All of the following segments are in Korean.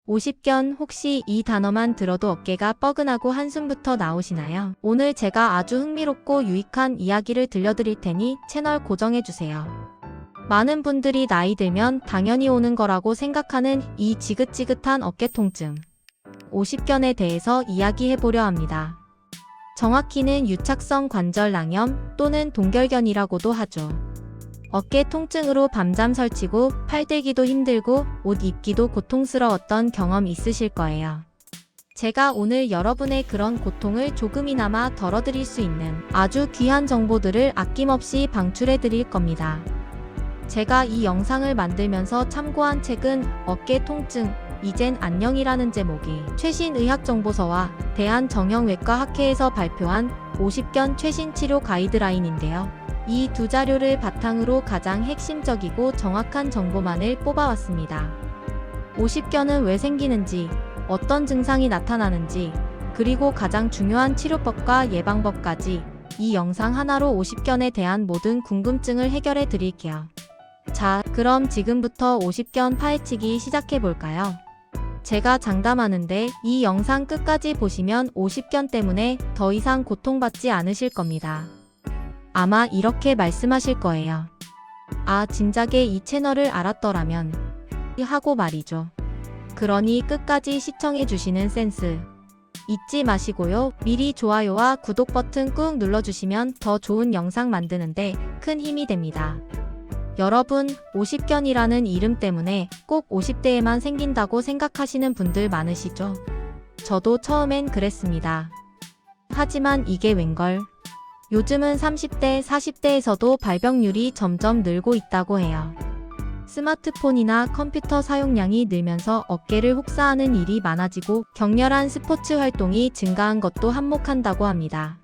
50견 혹시 이 단어만 들어도 어깨가 뻐근하고 한숨부터 나오시나요? 오늘 제가 아주 흥미롭고 유익한 이야기를 들려드릴 테니 채널 고정해주세요. 많은 분들이 나이 들면 당연히 오는 거라고 생각하는 이 지긋지긋한 어깨 통증. 50견에 대해서 이야기해보려 합니다. 정확히는 유착성 관절 낭염 또는 동결견이라고도 하죠. 어깨 통증으로 밤잠 설치고 팔 들기도 힘들고 옷 입기도 고통스러웠던 경험 있으실 거예요. 제가 오늘 여러분의 그런 고통을 조금이나마 덜어드릴 수 있는 아주 귀한 정보들을 아낌없이 방출해 드릴 겁니다. 제가 이 영상을 만들면서 참고한 책은 어깨 통증, 이젠 안녕이라는 제목의 최신 의학정보서와 대한정형외과학회에서 발표한 50견 최신 치료 가이드라인인데요. 이 두 자료를 바탕으로 가장 핵심적이고 정확한 정보만을 뽑아왔습니다. 50견은 왜 생기는지, 어떤 증상이 나타나는지, 그리고 가장 중요한 치료법과 예방법까지 이 영상 하나로 50견에 대한 모든 궁금증을 해결해 드릴게요. 자, 그럼 지금부터 50견 파헤치기 시작해볼까요? 제가 장담하는데 이 영상 끝까지 보시면 50견 때문에 더 이상 고통받지 않으실 겁니다. 아마 이렇게 말씀하실 거예요. 아, 진작에 이 채널을 알았더라면 하고 말이죠. 그러니 끝까지 시청해주시는 센스 잊지 마시고요. 미리 좋아요와 구독 버튼 꾹 눌러주시면 더 좋은 영상 만드는데 큰 힘이 됩니다. 여러분, 50견이라는 이름 때문에 꼭 50대에만 생긴다고 생각하시는 분들 많으시죠? 저도 처음엔 그랬습니다. 하지만 이게 웬걸? 요즘은 30대, 40대에서도 발병률이 점점 늘고 있다고 해요. 스마트폰이나 컴퓨터 사용량이 늘면서 어깨를 혹사하는 일이 많아지고 격렬한 스포츠 활동이 증가한 것도 한몫한다고 합니다.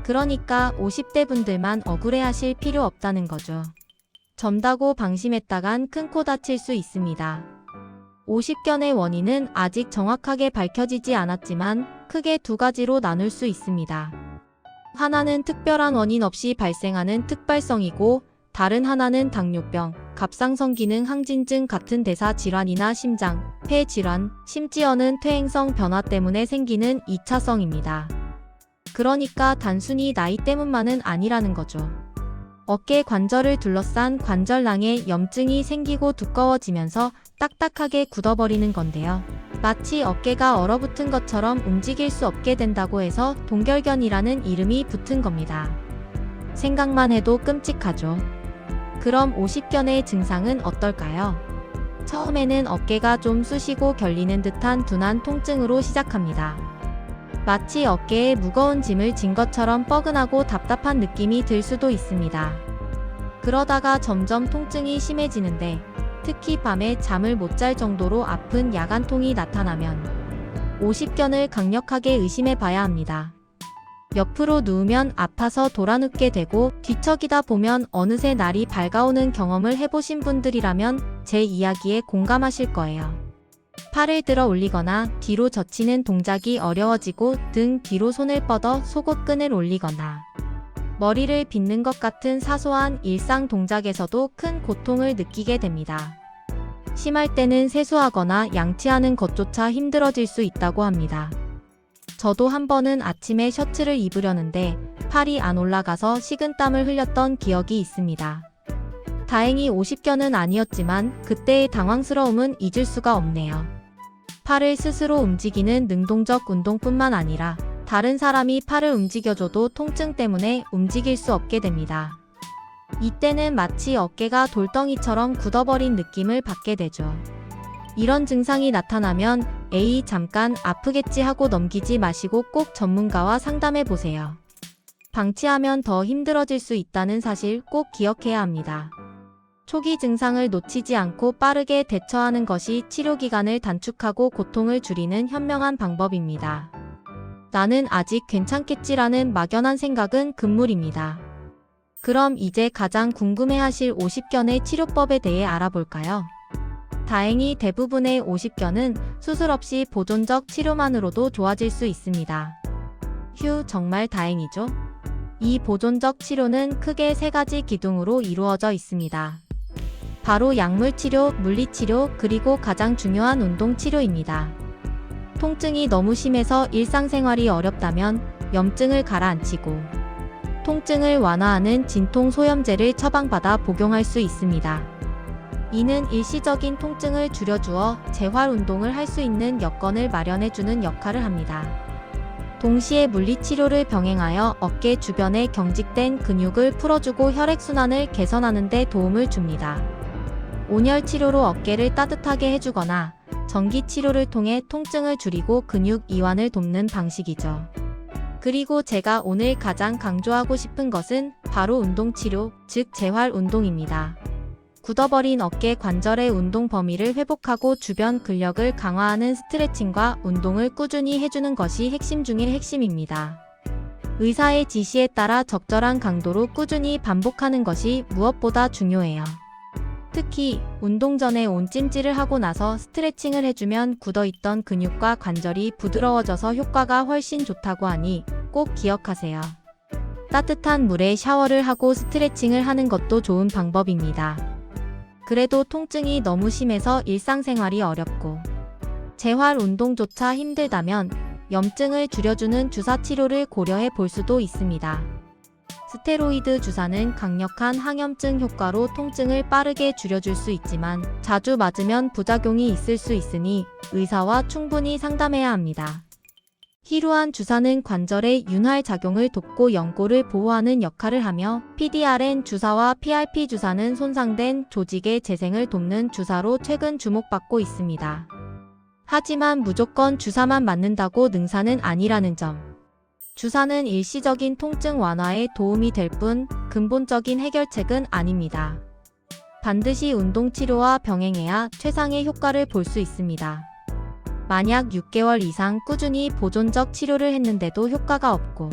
그러니까 50대 분들만 억울해하실 필요 없다는 거죠. 젊다고 방심했다간 큰 코 다칠 수 있습니다. 50견의 원인은 아직 정확하게 밝혀지지 않았지만 크게 두 가지로 나눌 수 있습니다. 하나는 특별한 원인 없이 발생하는 특발성이고, 다른 하나는 당뇨병, 갑상선 기능 항진증 같은 대사 질환이나 심장, 폐 질환, 심지어는 퇴행성 변화 때문에 생기는 2차성입니다. 그러니까 단순히 나이 때문만은 아니라는 거죠. 어깨 관절을 둘러싼 관절낭에 염증이 생기고 두꺼워지면서 딱딱하게 굳어버리는 건데요. 마치 어깨가 얼어붙은 것처럼 움직일 수 없게 된다고 해서 동결견이라는 이름이 붙은 겁니다. 생각만 해도 끔찍하죠. 그럼 50견의 증상은 어떨까요? 처음에는 어깨가 좀 쑤시고 결리는 듯한 둔한 통증으로 시작합니다. 마치 어깨에 무거운 짐을 진 것처럼 뻐근하고 답답한 느낌이 들 수도 있습니다. 그러다가 점점 통증이 심해지는데, 특히 밤에 잠을 못 잘 정도로 아픈 야간통이 나타나면 50견을 강력하게 의심해 봐야 합니다. 옆으로 누우면 아파서 돌아눕게 되고 뒤척이다 보면 어느새 날이 밝아오는 경험을 해보신 분들이라면 제 이야기에 공감하실 거예요. 팔을 들어 올리거나 뒤로 젖히는 동작이 어려워지고 등 뒤로 손을 뻗어 속옷끈을 올리거나 머리를 빗는 것 같은 사소한 일상 동작에서도 큰 고통을 느끼게 됩니다. 심할 때는 세수하거나 양치하는 것조차 힘들어질 수 있다고 합니다. 저도 한 번은 아침에 셔츠를 입으려는데 팔이 안 올라가서 식은땀을 흘렸던 기억이 있습니다. 다행히 50견은 아니었지만 그때의 당황스러움은 잊을 수가 없네요. 팔을 스스로 움직이는 능동적 운동뿐만 아니라 다른 사람이 팔을 움직여줘도 통증 때문에 움직일 수 없게 됩니다. 이때는 마치 어깨가 돌덩이처럼 굳어버린 느낌을 받게 되죠. 이런 증상이 나타나면 에이, 잠깐 아프겠지 하고 넘기지 마시고 꼭 전문가와 상담해 보세요. 방치하면 더 힘들어질 수 있다는 사실 꼭 기억해야 합니다. 초기 증상을 놓치지 않고 빠르게 대처하는 것이 치료 기간을 단축하고 고통을 줄이는 현명한 방법입니다. 나는 아직 괜찮겠지라는 막연한 생각은 금물입니다. 그럼 이제 가장 궁금해하실 50견의 치료법에 대해 알아볼까요? 다행히 대부분의 50견은 수술 없이 보존적 치료만으로도 좋아질 수 있습니다. 휴, 정말 다행이죠? 이 보존적 치료는 크게 세 가지 기둥으로 이루어져 있습니다. 바로 약물치료, 물리치료, 그리고 가장 중요한 운동치료입니다. 통증이 너무 심해서 일상생활이 어렵다면 염증을 가라앉히고 통증을 완화하는 진통소염제를 처방받아 복용할 수 있습니다. 이는 일시적인 통증을 줄여주어 재활운동을 할 수 있는 여건을 마련해주는 역할을 합니다. 동시에 물리치료를 병행하여 어깨 주변에 경직된 근육을 풀어주고 혈액순환을 개선하는 데 도움을 줍니다. 온열치료로 어깨를 따뜻하게 해주거나 전기치료를 통해 통증을 줄이고 근육 이완을 돕는 방식이죠. 그리고 제가 오늘 가장 강조하고 싶은 것은 바로 운동치료, 즉 재활운동입니다. 굳어버린 어깨 관절의 운동 범위를 회복하고 주변 근력을 강화하는 스트레칭과 운동을 꾸준히 해주는 것이 핵심 중의 핵심입니다. 의사의 지시에 따라 적절한 강도로 꾸준히 반복하는 것이 무엇보다 중요해요. 특히 운동 전에 온찜질을 하고 나서 스트레칭을 해주면 굳어있던 근육과 관절이 부드러워져서 효과가 훨씬 좋다고 하니 꼭 기억하세요. 따뜻한 물에 샤워를 하고 스트레칭을 하는 것도 좋은 방법입니다. 그래도 통증이 너무 심해서 일상생활이 어렵고 재활 운동조차 힘들다면 염증을 줄여주는 주사치료를 고려해 볼 수도 있습니다. 스테로이드 주사는 강력한 항염증 효과로 통증을 빠르게 줄여줄 수 있지만 자주 맞으면 부작용이 있을 수 있으니 의사와 충분히 상담해야 합니다. 히루안 주사는 관절의 윤활 작용을 돕고 연골을 보호하는 역할을 하며 PDRN 주사와 PRP 주사는 손상된 조직의 재생을 돕는 주사로 최근 주목받고 있습니다. 하지만 무조건 주사만 맞는다고 능사는 아니라는 점. 주사는 일시적인 통증 완화에 도움이 될 뿐 근본적인 해결책은 아닙니다. 반드시 운동치료와 병행해야 최상의 효과를 볼 수 있습니다. 만약 6개월 이상 꾸준히 보존적 치료를 했는데도 효과가 없고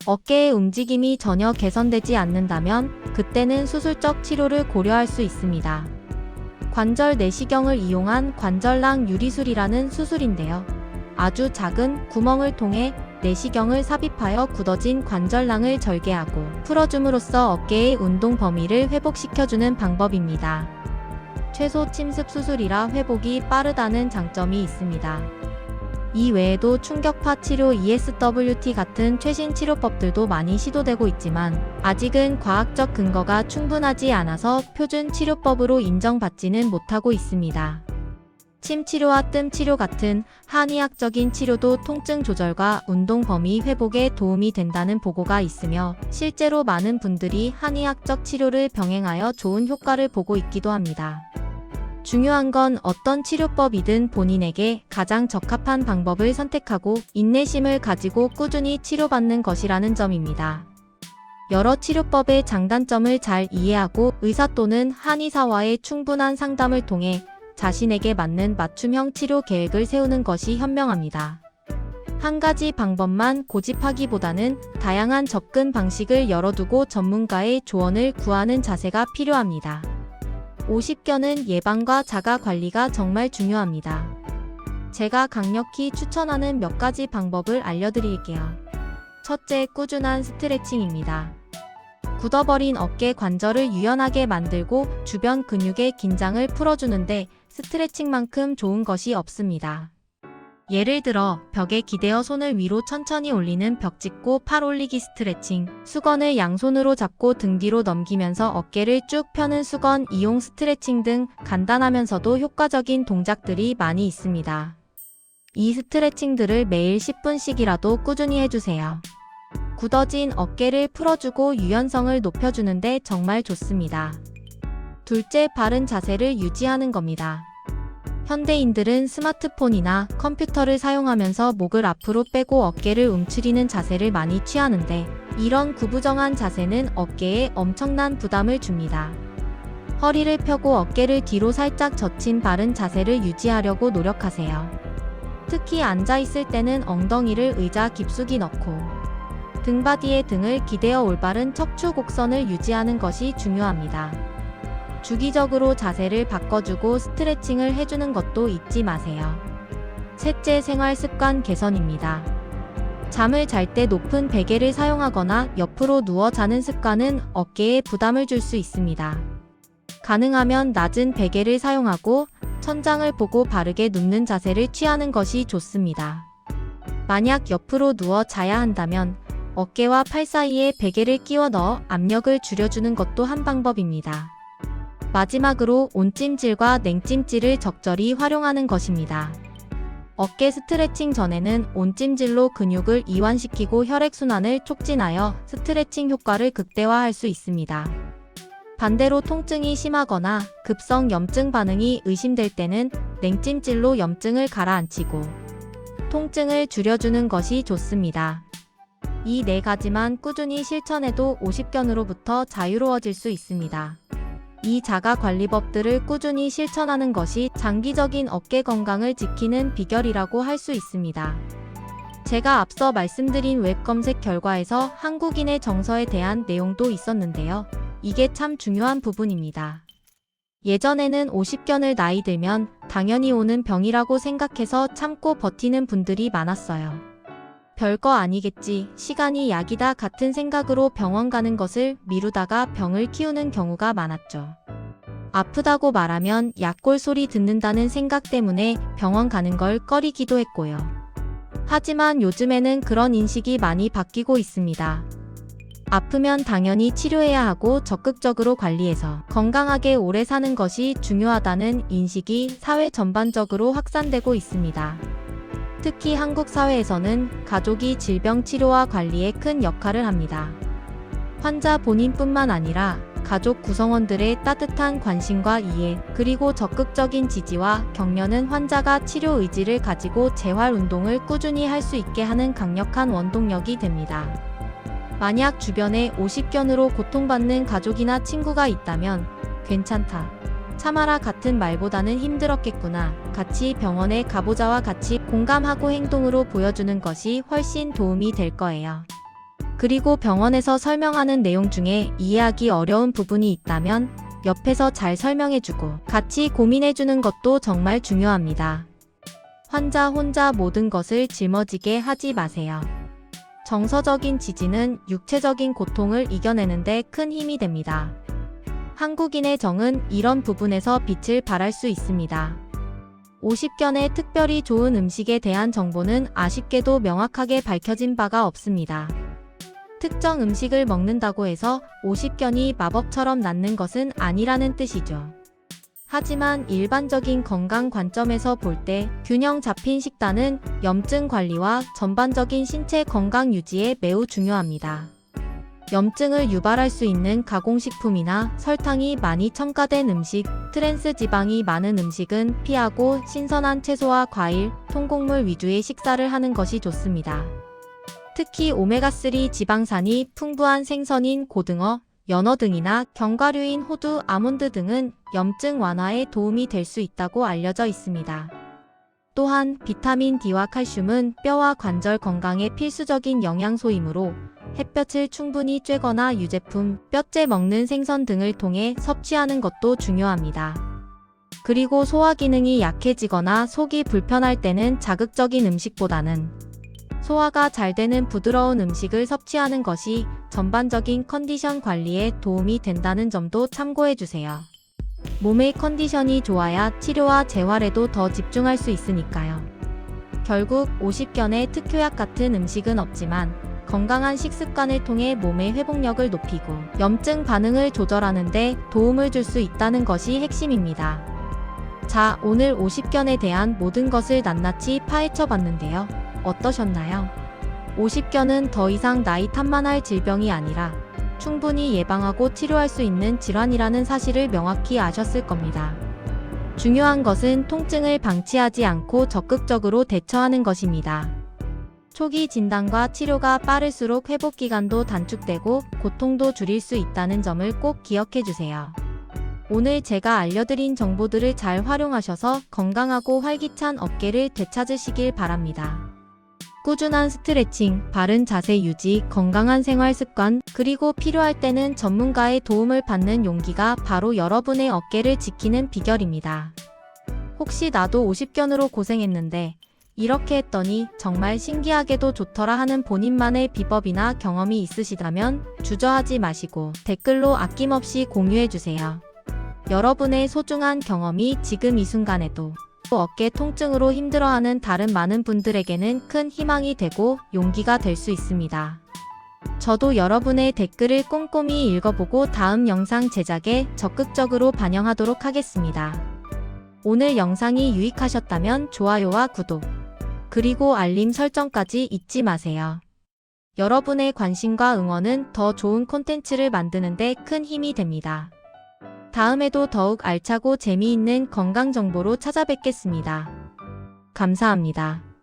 어깨의 움직임이 전혀 개선되지 않는다면 그때는 수술적 치료를 고려할 수 있습니다. 관절 내시경을 이용한 관절낭 유리술이라는 수술인데요. 아주 작은 구멍을 통해 내시경을 삽입하여 굳어진 관절낭을 절개하고 풀어줌으로써 어깨의 운동 범위를 회복시켜주는 방법입니다. 최소 침습 수술이라 회복이 빠르다는 장점이 있습니다. 이 외에도 충격파 치료 ESWT 같은 최신 치료법들도 많이 시도되고 있지만 아직은 과학적 근거가 충분하지 않아서 표준 치료법으로 인정받지는 못하고 있습니다. 침치료와 뜸치료 같은 한의학적인 치료도 통증 조절과 운동 범위 회복에 도움이 된다는 보고가 있으며 실제로 많은 분들이 한의학적 치료를 병행하여 좋은 효과를 보고 있기도 합니다. 중요한 건 어떤 치료법이든 본인에게 가장 적합한 방법을 선택하고 인내심을 가지고 꾸준히 치료받는 것이라는 점입니다. 여러 치료법의 장단점을 잘 이해하고 의사 또는 한의사와의 충분한 상담을 통해 자신에게 맞는 맞춤형 치료 계획을 세우는 것이 현명합니다. 한 가지 방법만 고집하기보다는 다양한 접근 방식을 열어두고 전문가의 조언을 구하는 자세가 필요합니다. 50견은 예방과 자가 관리가 정말 중요합니다. 제가 강력히 추천하는 몇 가지 방법을 알려드릴게요. 첫째, 꾸준한 스트레칭입니다. 굳어버린 어깨 관절을 유연하게 만들고 주변 근육의 긴장을 풀어주는데 스트레칭만큼 좋은 것이 없습니다. 예를 들어 벽에 기대어 손을 위로 천천히 올리는 벽 짚고 팔 올리기 스트레칭, 수건을 양손으로 잡고 등 뒤로 넘기면서 어깨를 쭉 펴는 수건 이용 스트레칭 등 간단하면서도 효과적인 동작들이 많이 있습니다. 이 스트레칭들을 매일 10분씩이라도 꾸준히 해주세요. 굳어진 어깨를 풀어주고 유연성을 높여주는데 정말 좋습니다. 둘째, 바른 자세를 유지하는 겁니다. 현대인들은 스마트폰이나 컴퓨터를 사용하면서 목을 앞으로 빼고 어깨를 움츠리는 자세를 많이 취하는데 이런 구부정한 자세는 어깨에 엄청난 부담을 줍니다. 허리를 펴고 어깨를 뒤로 살짝 젖힌 바른 자세를 유지하려고 노력하세요. 특히 앉아있을 때는 엉덩이를 의자 깊숙이 넣고 등바디에 등을 기대어 올바른 척추 곡선을 유지하는 것이 중요합니다. 주기적으로 자세를 바꿔주고 스트레칭을 해주는 것도 잊지 마세요. 셋째, 생활 습관 개선입니다. 잠을 잘 때 높은 베개를 사용하거나 옆으로 누워 자는 습관은 어깨에 부담을 줄 수 있습니다. 가능하면 낮은 베개를 사용하고 천장을 보고 바르게 눕는 자세를 취하는 것이 좋습니다. 만약 옆으로 누워 자야 한다면 어깨와 팔 사이에 베개를 끼워 넣어 압력을 줄여주는 것도 한 방법입니다. 마지막으로 온찜질과 냉찜질을 적절히 활용하는 것입니다. 어깨 스트레칭 전에는 온찜질로 근육을 이완시키고 혈액순환을 촉진하여 스트레칭 효과를 극대화할 수 있습니다. 반대로 통증이 심하거나 급성 염증 반응이 의심될 때는 냉찜질로 염증을 가라앉히고 통증을 줄여주는 것이 좋습니다. 이 4가지만 꾸준히 실천해도 50견으로부터 자유로워질 수 있습니다. 이 자가관리법들을 꾸준히 실천하는 것이 장기적인 어깨 건강을 지키는 비결이라고 할 수 있습니다. 제가 앞서 말씀드린 웹 검색 결과에서 한국인의 정서에 대한 내용도 있었는데요. 이게 참 중요한 부분입니다. 예전에는 50견을 나이 들면 당연히 오는 병이라고 생각해서 참고 버티는 분들이 많았어요. 별거 아니겠지, 시간이 약이다 같은 생각으로 병원 가는 것을 미루다가 병을 키우는 경우가 많았죠. 아프다고 말하면 약골 소리 듣는다는 생각 때문에 병원 가는 걸 꺼리기도 했고요. 하지만 요즘에는 그런 인식이 많이 바뀌고 있습니다. 아프면 당연히 치료해야 하고 적극적으로 관리해서 건강하게 오래 사는 것이 중요하다는 인식이 사회 전반적으로 확산되고 있습니다. 특히 한국 사회에서는 가족이 질병 치료와 관리에 큰 역할을 합니다. 환자 본인뿐만 아니라 가족 구성원들의 따뜻한 관심과 이해, 그리고 적극적인 지지와 격려는 환자가 치료 의지를 가지고 재활 운동을 꾸준히 할 수 있게 하는 강력한 원동력이 됩니다. 만약 주변에 50견으로 고통받는 가족이나 친구가 있다면 괜찮다, 참아라 같은 말보다는 힘들었겠구나, 같이 병원에 가보자와 같이 공감하고 행동으로 보여주는 것이 훨씬 도움이 될 거예요. 그리고 병원에서 설명하는 내용 중에 이해하기 어려운 부분이 있다면 옆에서 잘 설명해주고 같이 고민해주는 것도 정말 중요합니다. 환자 혼자 모든 것을 짊어지게 하지 마세요. 정서적인 지지는 육체적인 고통을 이겨내는데 큰 힘이 됩니다. 한국인의 정은 이런 부분에서 빛을 발할 수 있습니다. 50견에 특별히 좋은 음식에 대한 정보는 아쉽게도 명확하게 밝혀진 바가 없습니다. 특정 음식을 먹는다고 해서 50견이 마법처럼 낫는 것은 아니라는 뜻이죠. 하지만 일반적인 건강 관점에서 볼 때 균형 잡힌 식단은 염증 관리와 전반적인 신체 건강 유지에 매우 중요합니다. 염증을 유발할 수 있는 가공식품이나 설탕이 많이 첨가된 음식, 트랜스 지방이 많은 음식은 피하고 신선한 채소와 과일, 통곡물 위주의 식사를 하는 것이 좋습니다. 특히 오메가3 지방산이 풍부한 생선인 고등어, 연어 등이나 견과류인 호두, 아몬드 등은 염증 완화에 도움이 될 수 있다고 알려져 있습니다. 또한 비타민 D와 칼슘은 뼈와 관절 건강에 필수적인 영양소이므로 햇볕을 충분히 쬐거나 유제품, 뼈째 먹는 생선 등을 통해 섭취하는 것도 중요합니다. 그리고 소화 기능이 약해지거나 속이 불편할 때는 자극적인 음식보다는 소화가 잘 되는 부드러운 음식을 섭취하는 것이 전반적인 컨디션 관리에 도움이 된다는 점도 참고해주세요. 몸의 컨디션이 좋아야 치료와 재활에도 더 집중할 수 있으니까요. 결국 50견에 특효약 같은 음식은 없지만 건강한 식습관을 통해 몸의 회복력을 높이고 염증 반응을 조절하는 데 도움을 줄 수 있다는 것이 핵심입니다. 자, 오늘 50견에 대한 모든 것을 낱낱이 파헤쳐 봤는데요. 어떠셨나요? 50견은 더 이상 나이 탓만할 질병이 아니라 충분히 예방하고 치료할 수 있는 질환이라는 사실을 명확히 아셨을 겁니다. 중요한 것은 통증을 방치하지 않고 적극적으로 대처하는 것입니다. 초기 진단과 치료가 빠를수록 회복 기간도 단축되고 고통도 줄일 수 있다는 점을 꼭 기억해 주세요. 오늘 제가 알려드린 정보들을 잘 활용하셔서 건강하고 활기찬 어깨를 되찾으시길 바랍니다. 꾸준한 스트레칭, 바른 자세 유지, 건강한 생활 습관, 그리고 필요할 때는 전문가의 도움을 받는 용기가 바로 여러분의 어깨를 지키는 비결입니다. 혹시 나도 50견으로 고생했는데 이렇게 했더니 정말 신기하게도 좋더라 하는 본인만의 비법이나 경험이 있으시다면 주저하지 마시고 댓글로 아낌없이 공유해주세요. 여러분의 소중한 경험이 지금 이 순간에도 어깨 통증으로 힘들어하는 다른 많은 분들에게는 큰 희망이 되고 용기가 될 수 있습니다. 저도 여러분의 댓글을 꼼꼼히 읽어보고 다음 영상 제작에 적극적으로 반영하도록 하겠습니다. 오늘 영상이 유익하셨다면 좋아요와 구독, 그리고 알림 설정까지 잊지 마세요. 여러분의 관심과 응원은 더 좋은 콘텐츠를 만드는 데 큰 힘이 됩니다. 다음에도 더욱 알차고 재미있는 건강 정보로 찾아뵙겠습니다. 감사합니다.